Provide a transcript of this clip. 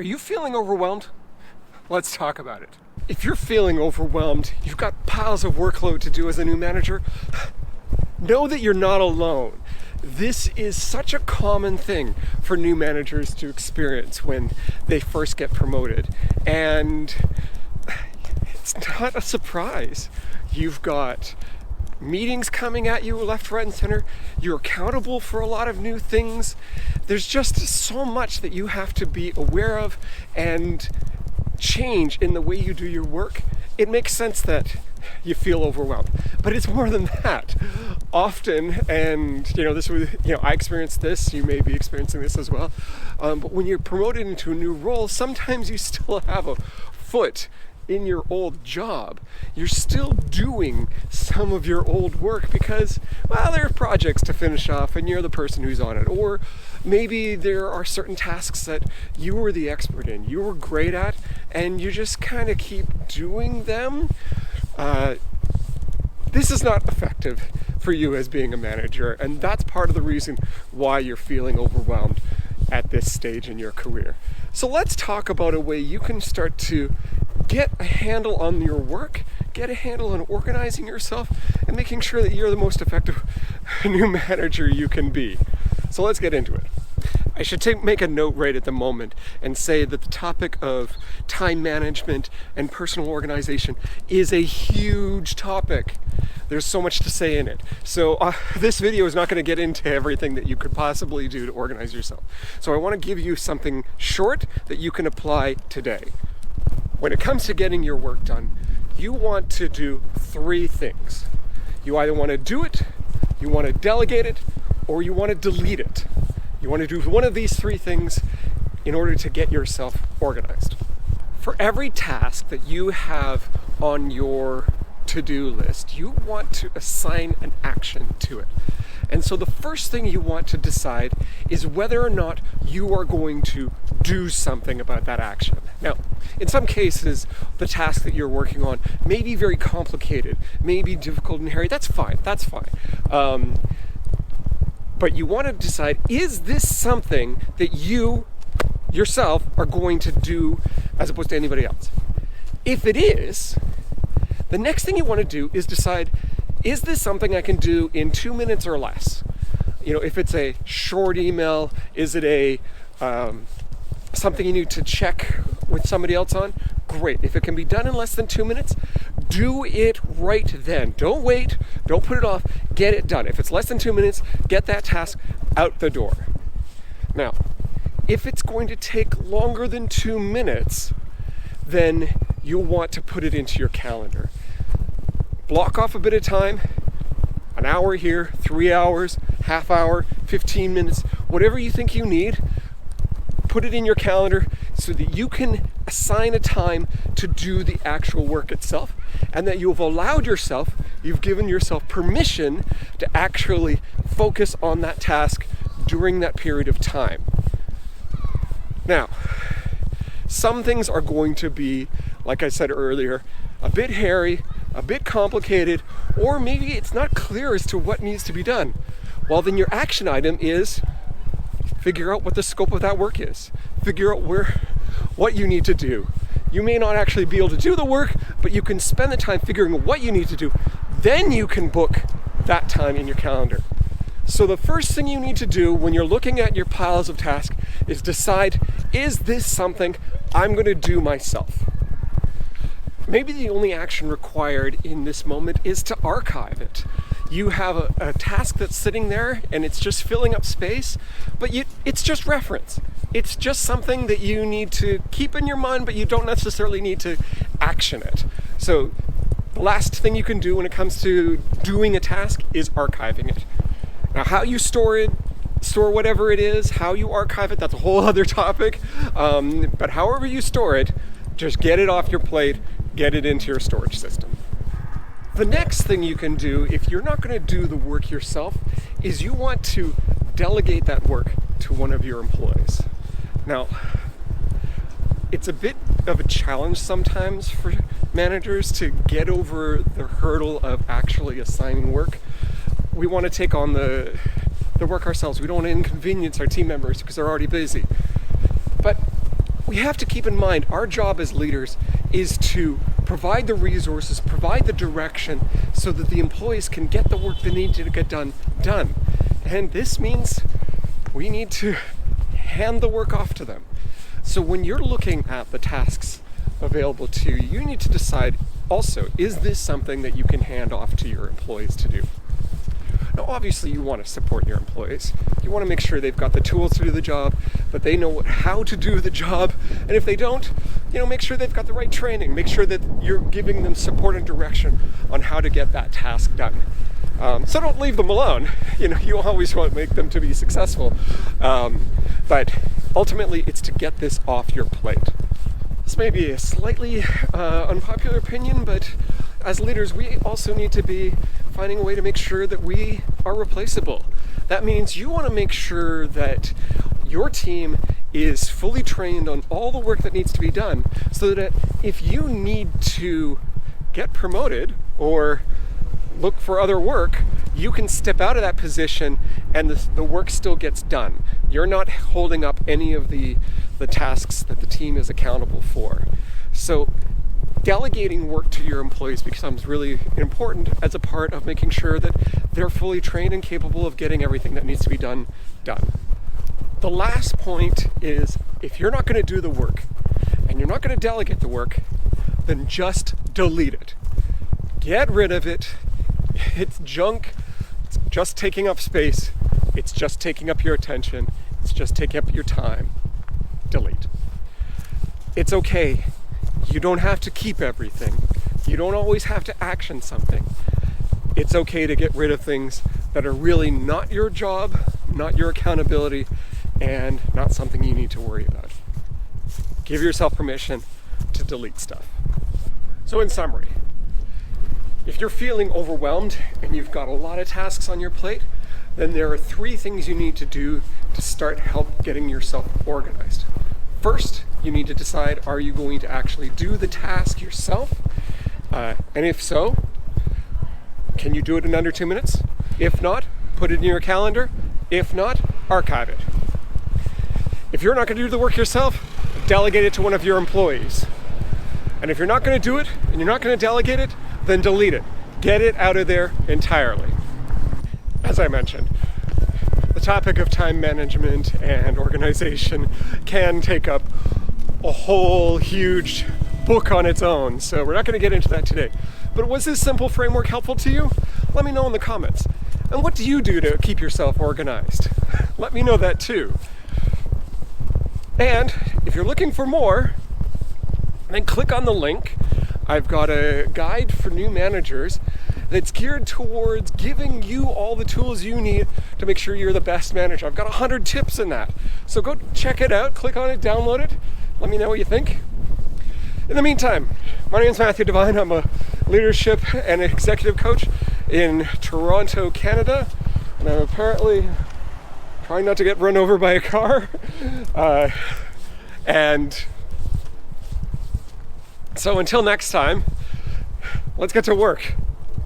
Are you feeling overwhelmed? Let's talk about it. If you're feeling overwhelmed, you've got piles of workload to do as a new manager, know that you're not alone. This is such a common thing for new managers to experience when they first get promoted. And it's not a surprise. You've got meetings coming at you left, right, and center. You're accountable for a lot of new things. There's just so much that you have to be aware of and change in the way you do your work. It makes sense that you feel overwhelmed, but it's more than that. Often, and I experienced this, you may be experiencing this as well, but when you're promoted into a new role, sometimes you still have a foot in your old job. You're still doing some of your old work because, well, there are projects to finish off and you're the person who's on it. Or maybe there are certain tasks that you were the expert in, you were great at, and you just kind of keep doing them. This is not effective for you as being a manager, and that's part of the reason why you're feeling overwhelmed at this stage in your career. So let's talk about a way you can start to get a handle on your work, get a handle on organizing yourself, and making sure that you're the most effective new manager you can be. So let's get into it. I should make a note right at the moment and say that the topic of time management and personal organization is a huge topic. There's so much to say in it. So this video is not going to get into everything that you could possibly do to organize yourself. So I want to give you something short that you can apply today. When it comes to getting your work done, you want to do three things. You either want to do it, you want to delegate it, or you want to delete it. You want to do one of these three things in order to get yourself organized. For every task that you have on your to-do list, you want to assign an action to it. And so the first thing you want to decide is whether or not you are going to do something about that action. Now, in some cases, the task that you're working on may be very complicated, may be difficult and hairy. That's fine. But you want to decide, is this something that you yourself are going to do as opposed to anybody else? If it is, the next thing you want to do is decide, is this something I can do in 2 minutes or less? If it's a short email, is it a something you need to check with somebody else on? Great. If it can be done in less than 2 minutes, do it right then. Don't wait. Don't put it off. Get it done. If it's less than 2 minutes, get that task out the door. Now, if it's going to take longer than 2 minutes, then you'll want to put it into your calendar. Block off a bit of time, an hour here, 3 hours, half hour, 15 minutes, whatever you think you need, put it in your calendar so that you can assign a time to do the actual work itself, and that you've given yourself permission to actually focus on that task during that period of time. Now, some things are going to be, like I said earlier, a bit hairy, a bit complicated, or maybe it's not clear as to what needs to be done. Well, then your action item is figure out what the scope of that work is. Figure out what you need to do. You may not actually be able to do the work, but you can spend the time figuring out what you need to do. Then you can book that time in your calendar. So the first thing you need to do when you're looking at your piles of tasks is decide, is this something I'm going to do myself? Maybe the only action required in this moment is to archive it. You have a task that's sitting there and it's just filling up space, but it's just reference. It's just something that you need to keep in your mind, but you don't necessarily need to action it. So the last thing you can do when it comes to doing a task is archiving it. Now, how you store whatever it is, how you archive it, that's a whole other topic. But however you store it, just get it off your plate, get it into your storage system. The next thing you can do, if you're not going to do the work yourself, is you want to delegate that work to one of your employees. Now, it's a bit of a challenge sometimes for managers to get over the hurdle of actually assigning work. We want to take on the work ourselves. We don't want to inconvenience our team members because they're already busy. But we have to keep in mind our job as leaders is to provide the resources, provide the direction so that the employees can get the work they need to get done. And this means we need to hand the work off to them. So when you're looking at the tasks available to you, you need to decide also, is this something that you can hand off to your employees to do? Now, obviously, you want to support your employees. You want to make sure they've got the tools to do the job, that they know how to do the job. And if they don't, make sure they've got the right training. Make sure that you're giving them support and direction on how to get that task done. So don't leave them alone. You always want to make them to be successful. But ultimately, it's to get this off your plate. This may be a slightly unpopular opinion, but as leaders, we also need to be finding a way to make sure that we are replaceable. That means you want to make sure that your team is fully trained on all the work that needs to be done, so that if you need to get promoted or look for other work, you can step out of that position and the work still gets done. You're not holding up any of the tasks that the team is accountable for. So delegating work to your employees becomes really important as a part of making sure that they're fully trained and capable of getting everything that needs to be done. The last point is, if you're not going to do the work and you're not going to delegate the work, then just delete it. Get rid of it. It's junk. It's just taking up space. It's just taking up your attention. It's just taking up your time. Delete. It's okay. You don't have to keep everything. You don't always have to action something. It's okay to get rid of things that are really not your job, not your accountability, and not something you need to worry about. Give yourself permission to delete stuff. So in summary, if you're feeling overwhelmed and you've got a lot of tasks on your plate, then there are 3 things you need to do to start help getting yourself organized. First, you need to decide, are you going to actually do the task yourself? And if so, can you do it in under 2 minutes? If not, put it in your calendar. If not, archive it. If you're not going to do the work yourself, delegate it to one of your employees. And if you're not going to do it and you're not going to delegate it, then delete it. Get it out of there entirely. As I mentioned, the topic of time management and organization can take up a whole huge book on its own, so we're not going to get into that today. But was this simple framework helpful to you? Let me know in the comments. And what do you do to keep yourself organized? Let me know that too. And if you're looking for more, then click on the link. I've got a guide for new managers that's geared towards giving you all the tools you need to make sure you're the best manager. I've got 100 tips in that. So go check it out, click on it, download it. Let me know what you think. In the meantime, my name is Matthew Devine. I'm a leadership and executive coach in Toronto, Canada. And I'm apparently trying not to get run over by a car. And so until next time, let's get to work.